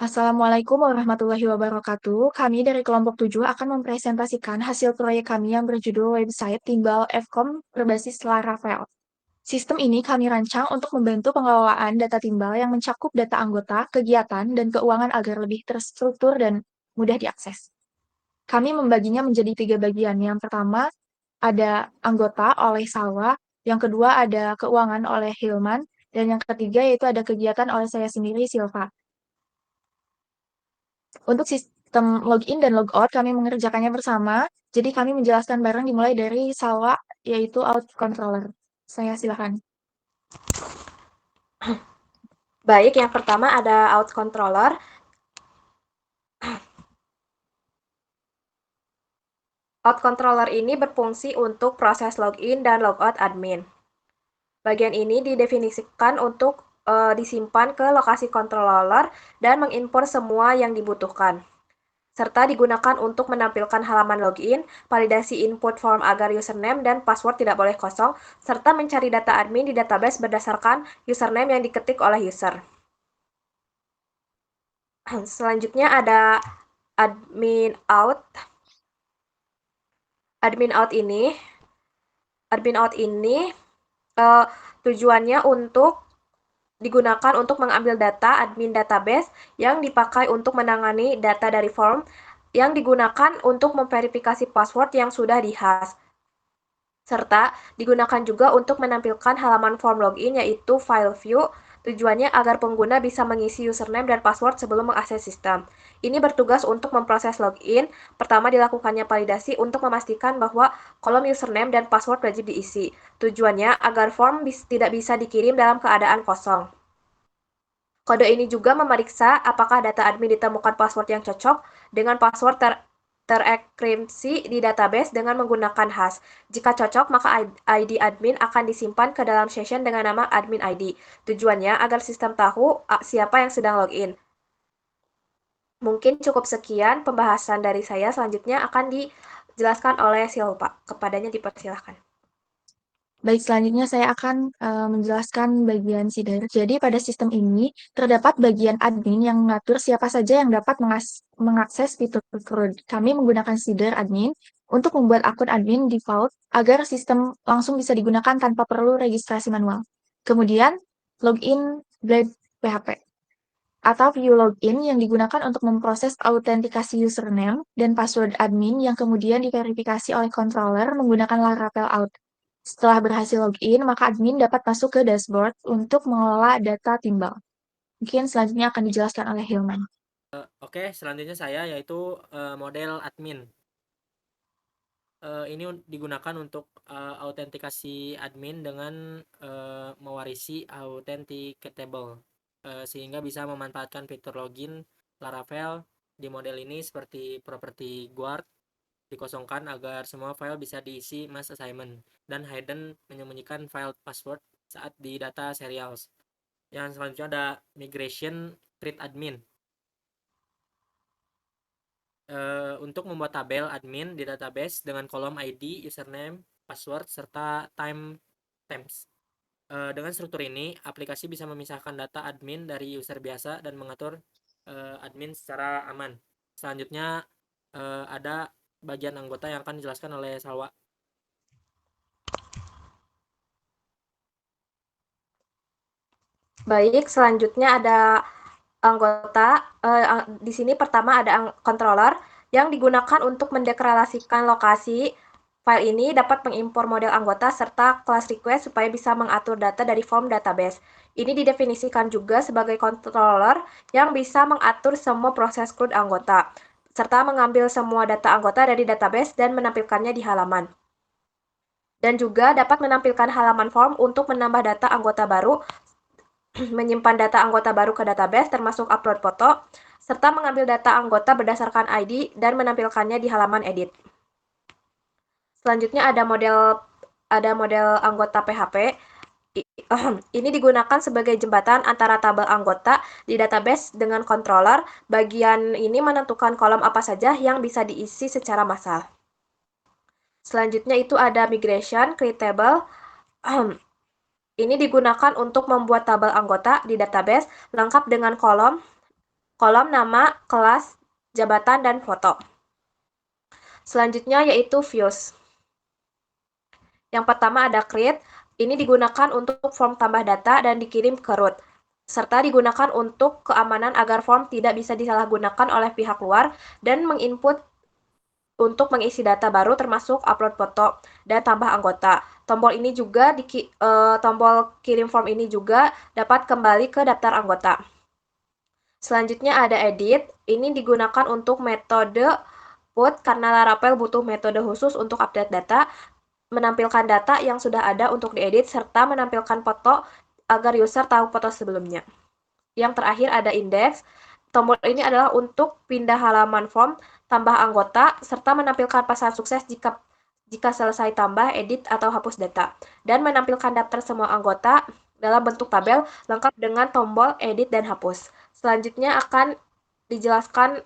Assalamualaikum warahmatullahi wabarakatuh. Kami dari kelompok 7 akan mempresentasikan hasil proyek kami yang berjudul website timbal Fcom berbasis Laravel. Sistem ini kami rancang untuk membantu pengelolaan data timbal yang mencakup data anggota, kegiatan, dan keuangan agar lebih terstruktur dan mudah diakses. Kami membaginya menjadi 3 bagian. Yang pertama ada anggota oleh Salwa, yang kedua ada keuangan oleh Hilman, dan yang ketiga yaitu ada kegiatan oleh saya sendiri, Silva. Untuk sistem login dan logout, kami mengerjakannya bersama. Jadi kami menjelaskan bareng dimulai dari Salwa, yaitu out controller. Saya silakan. Baik, yang pertama ada out controller. Out controller ini berfungsi untuk proses login dan logout admin. Bagian ini didefinisikan untuk disimpan ke lokasi controller dan mengimpor semua yang dibutuhkan, serta digunakan untuk menampilkan halaman login, validasi input form agar username dan password tidak boleh kosong, serta mencari data admin di database berdasarkan username yang diketik oleh user. Selanjutnya ada admin out. Admin out ini tujuannya untuk digunakan untuk mengambil data admin database yang dipakai untuk menangani data dari form yang digunakan untuk memverifikasi password yang sudah dihas. Serta digunakan juga untuk menampilkan halaman form login yaitu file view. Tujuannya agar pengguna bisa mengisi username dan password sebelum mengakses sistem. Ini bertugas untuk memproses login. Pertama dilakukannya validasi untuk memastikan bahwa kolom username dan password wajib diisi. Tujuannya agar form tidak bisa dikirim dalam keadaan kosong. Kode ini juga memeriksa apakah data admin ditemukan password yang cocok dengan password terenkripsi di database dengan menggunakan hash. Jika cocok, maka ID admin akan disimpan ke dalam session dengan nama admin ID. Tujuannya agar sistem tahu siapa yang sedang login. Mungkin cukup sekian pembahasan dari saya. Selanjutnya akan dijelaskan oleh Silva. Kepadanya dipersilahkan. Baik, selanjutnya saya akan menjelaskan bagian seeder. Jadi pada sistem ini terdapat bagian admin yang mengatur siapa saja yang dapat mengakses fitur CRUD. Kami menggunakan seeder admin untuk membuat akun admin default agar sistem langsung bisa digunakan tanpa perlu registrasi manual. Kemudian login grade PHP atau view login yang digunakan untuk memproses autentikasi username dan password admin yang kemudian diverifikasi oleh controller menggunakan Laravel Auth. Setelah berhasil login, maka admin dapat masuk ke dashboard untuk mengelola data timbal. Mungkin selanjutnya akan dijelaskan oleh Hilman. Oke, selanjutnya saya yaitu model admin. Ini digunakan untuk autentikasi admin dengan mewarisi authenticatable, sehingga bisa memanfaatkan fitur login Laravel di model ini seperti properti guard dikosongkan agar semua file bisa diisi mass assignment, dan hidden menyembunyikan file password saat di data serials. Yang selanjutnya ada migration create admin. Untuk membuat tabel admin di database dengan kolom ID, username, password, serta timestamps. Dengan struktur ini, aplikasi bisa memisahkan data admin dari user biasa dan mengatur admin secara aman. Selanjutnya ada bagian anggota yang akan dijelaskan oleh Salwa. Baik, selanjutnya ada anggota. Di sini pertama ada controller yang digunakan untuk mendeklarasikan lokasi. File ini dapat mengimpor model anggota serta class request supaya bisa mengatur data dari form database. Ini didefinisikan juga sebagai controller yang bisa mengatur semua proses CRUD anggota, serta mengambil semua data anggota dari database dan menampilkannya di halaman. Dan juga dapat menampilkan halaman form untuk menambah data anggota baru, menyimpan data anggota baru ke database termasuk upload foto, serta mengambil data anggota berdasarkan ID dan menampilkannya di halaman edit. Selanjutnya ada model anggota PHP. Ini digunakan sebagai jembatan antara tabel anggota di database dengan controller. Bagian ini menentukan kolom apa saja yang bisa diisi secara massal. Selanjutnya itu ada migration create table. Ini digunakan untuk membuat tabel anggota di database lengkap dengan kolom kolom nama, kelas, jabatan, dan foto. Selanjutnya yaitu views. Yang pertama ada create, ini digunakan untuk form tambah data dan dikirim ke root, serta digunakan untuk keamanan agar form tidak bisa disalahgunakan oleh pihak luar dan menginput untuk mengisi data baru termasuk upload foto dan tambah anggota. Tombol kirim form ini juga dapat kembali ke daftar anggota. Selanjutnya ada edit, ini digunakan untuk metode put karena Laravel butuh metode khusus untuk update data, menampilkan data yang sudah ada untuk diedit, serta menampilkan foto agar user tahu foto sebelumnya. Yang terakhir ada index. Tombol ini adalah untuk pindah halaman form, tambah anggota, serta menampilkan pasangan sukses jika selesai tambah, edit, atau hapus data. Dan menampilkan daftar semua anggota dalam bentuk tabel lengkap dengan tombol edit dan hapus. Selanjutnya akan dijelaskan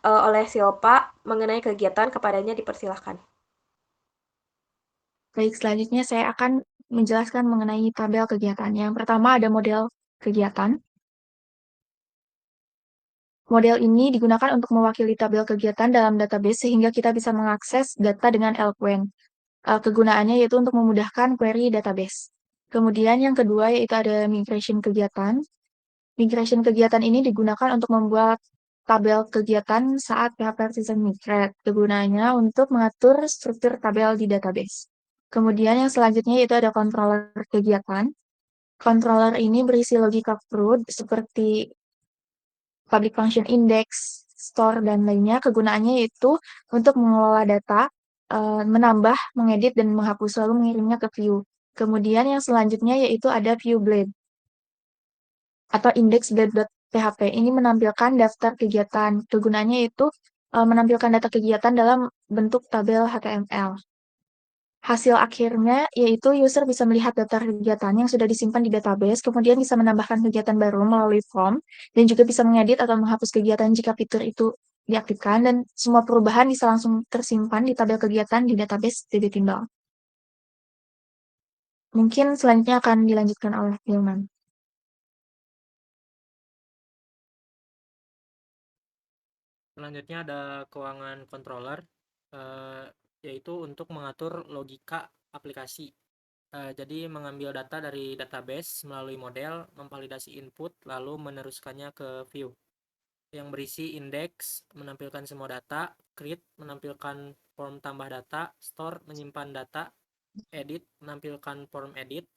oleh Silpa mengenai kegiatan, kepadanya dipersilahkan. Baik, selanjutnya saya akan menjelaskan mengenai tabel kegiatan. Yang pertama ada model kegiatan. Model ini digunakan untuk mewakili tabel kegiatan dalam database sehingga kita bisa mengakses data dengan eloquent. Kegunaannya yaitu untuk memudahkan query database. Kemudian yang kedua yaitu ada migration kegiatan. Migration kegiatan ini digunakan untuk membuat tabel kegiatan saat PHP Artisan migrate. Kegunaannya untuk mengatur struktur tabel di database. Kemudian yang selanjutnya yaitu ada controller kegiatan. Controller ini berisi logika CRUD seperti public function index, store, dan lainnya. Kegunaannya yaitu untuk mengelola data, menambah, mengedit, dan menghapus, lalu mengirimnya ke view. Kemudian yang selanjutnya yaitu ada view blade atau index.php. Ini menampilkan daftar kegiatan. Kegunaannya yaitu menampilkan data kegiatan dalam bentuk tabel HTML. Hasil akhirnya yaitu user bisa melihat daftar kegiatan yang sudah disimpan di database, kemudian bisa menambahkan kegiatan baru melalui form, dan juga bisa mengedit atau menghapus kegiatan jika fitur itu diaktifkan, dan semua perubahan bisa langsung tersimpan di tabel kegiatan di database DB Timbal. Mungkin selanjutnya akan dilanjutkan oleh Hilman. Selanjutnya ada keuangan controller, yaitu untuk mengatur logika aplikasi. Jadi mengambil data dari database melalui model, memvalidasi input, lalu meneruskannya ke view. Yang berisi index, menampilkan semua data, create, menampilkan form tambah data, store, menyimpan data, edit, menampilkan form edit,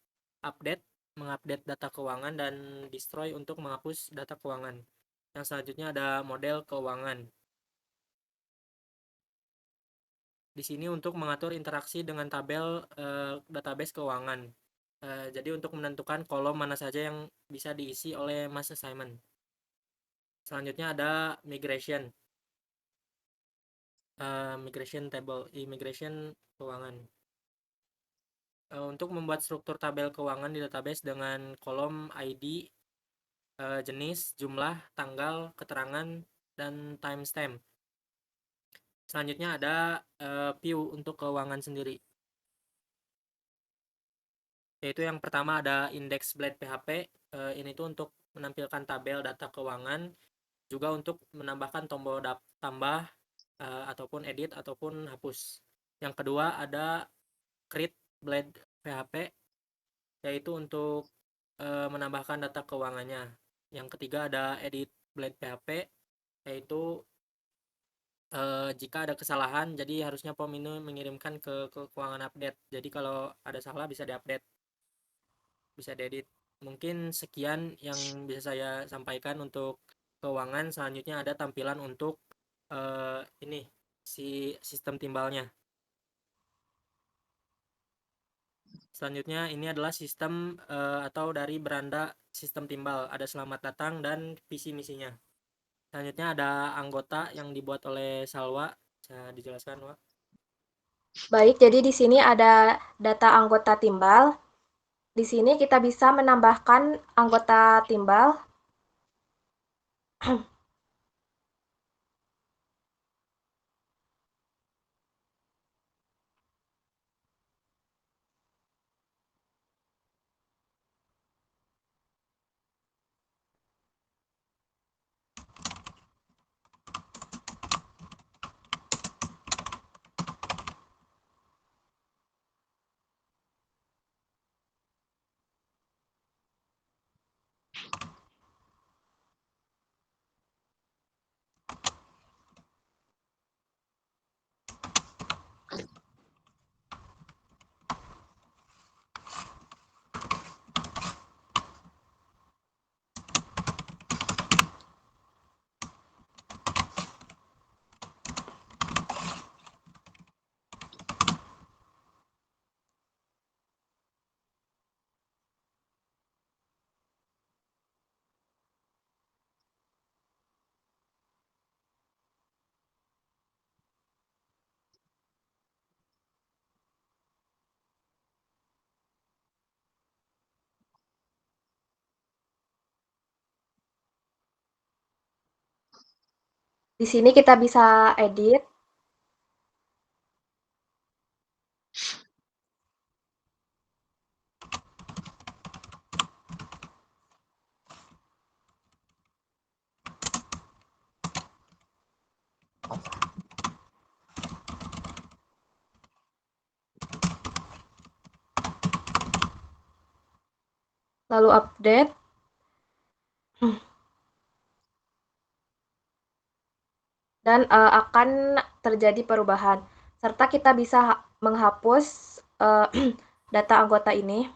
update, mengupdate data keuangan, dan destroy untuk menghapus data keuangan. Yang selanjutnya ada model keuangan. Di sini untuk mengatur interaksi dengan tabel database keuangan. Jadi untuk menentukan kolom mana saja yang bisa diisi oleh mass assignment. Selanjutnya ada migration. Migration table, migration keuangan. Untuk membuat struktur tabel keuangan di database dengan kolom ID, jenis, jumlah, tanggal, keterangan, dan timestamp. Selanjutnya ada view untuk keuangan sendiri. Yaitu yang pertama ada index blade PHP. Ini tuh untuk menampilkan tabel data keuangan, juga untuk menambahkan tombol tambah ataupun edit ataupun hapus. Yang kedua ada create blade PHP, yaitu untuk menambahkan data keuangannya. Yang ketiga ada edit blade PHP, yaitu jika ada kesalahan, jadi harusnya POM ini mengirimkan ke keuangan update. Jadi kalau ada salah bisa diupdate, bisa diedit. Mungkin sekian yang bisa saya sampaikan untuk keuangan. Selanjutnya ada tampilan untuk ini si sistem timbalnya. Selanjutnya ini adalah sistem atau dari beranda sistem timbal. Ada selamat datang dan visi misinya. Selanjutnya ada anggota yang dibuat oleh Salwa. Bisa dijelaskan, Wak? Baik, jadi di sini ada data anggota timbal. Di sini kita bisa menambahkan anggota timbal. Di sini kita bisa edit, lalu update, dan akan terjadi perubahan. Serta kita bisa menghapus data anggota ini.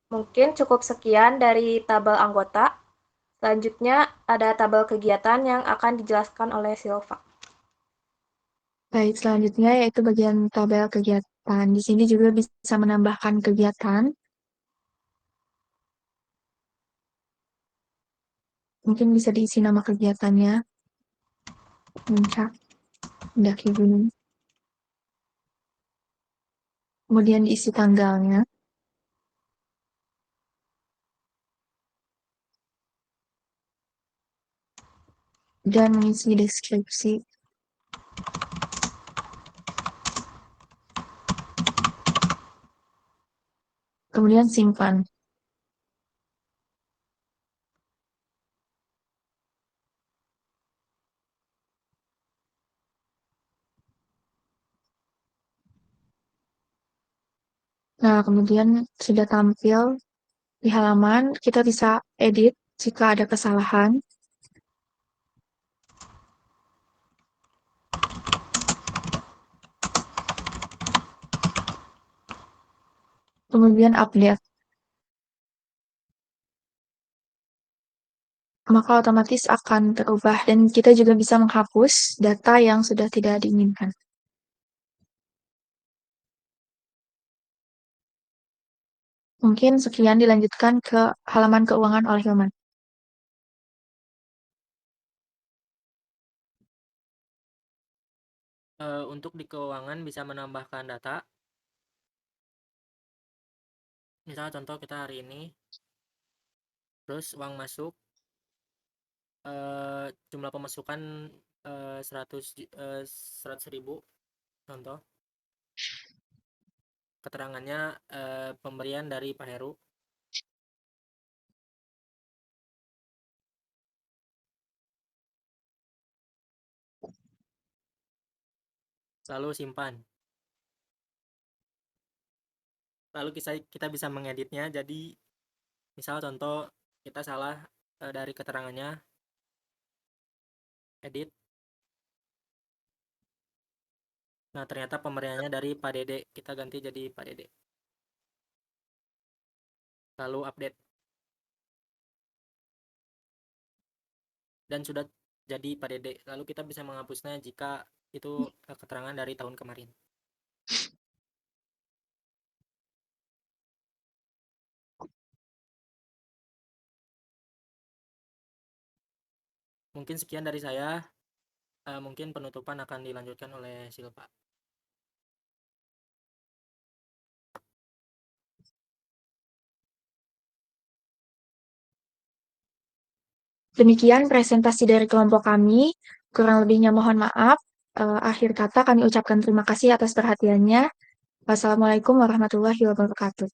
Mungkin cukup sekian dari tabel anggota. Selanjutnya ada tabel kegiatan yang akan dijelaskan oleh Silva. Baik, selanjutnya yaitu bagian tabel kegiatan. Di sini juga bisa menambahkan kegiatan. Mungkin bisa diisi nama kegiatannya. Puncak, mendaki gunung. Kemudian diisi tanggalnya. Dan mengisi deskripsi. Kemudian simpan. Nah, kemudian sudah tampil di halaman, kita bisa edit jika ada kesalahan. Kemudian update. Maka otomatis akan terubah dan kita juga bisa menghapus data yang sudah tidak diinginkan. Mungkin sekian, dilanjutkan ke halaman keuangan oleh Hilman. Untuk di keuangan bisa menambahkan data. Misalnya contoh kita hari ini, terus uang masuk, jumlah pemasukan 100.000 contoh. Keterangannya pemberian dari Pak Heru. Lalu simpan. Lalu kita bisa mengeditnya, jadi misal contoh kita salah dari keterangannya, edit. Nah, ternyata pemberiannya dari Pak Dede, kita ganti jadi Pak Dede. Lalu update. Dan sudah jadi Pak Dede. Lalu kita bisa menghapusnya jika itu keterangan dari tahun kemarin. Mungkin sekian dari saya. Mungkin penutupan akan dilanjutkan oleh Silva. Demikian presentasi dari kelompok kami. Kurang lebihnya mohon maaf. Akhir kata kami ucapkan terima kasih atas perhatiannya. Wassalamualaikum warahmatullahi wabarakatuh.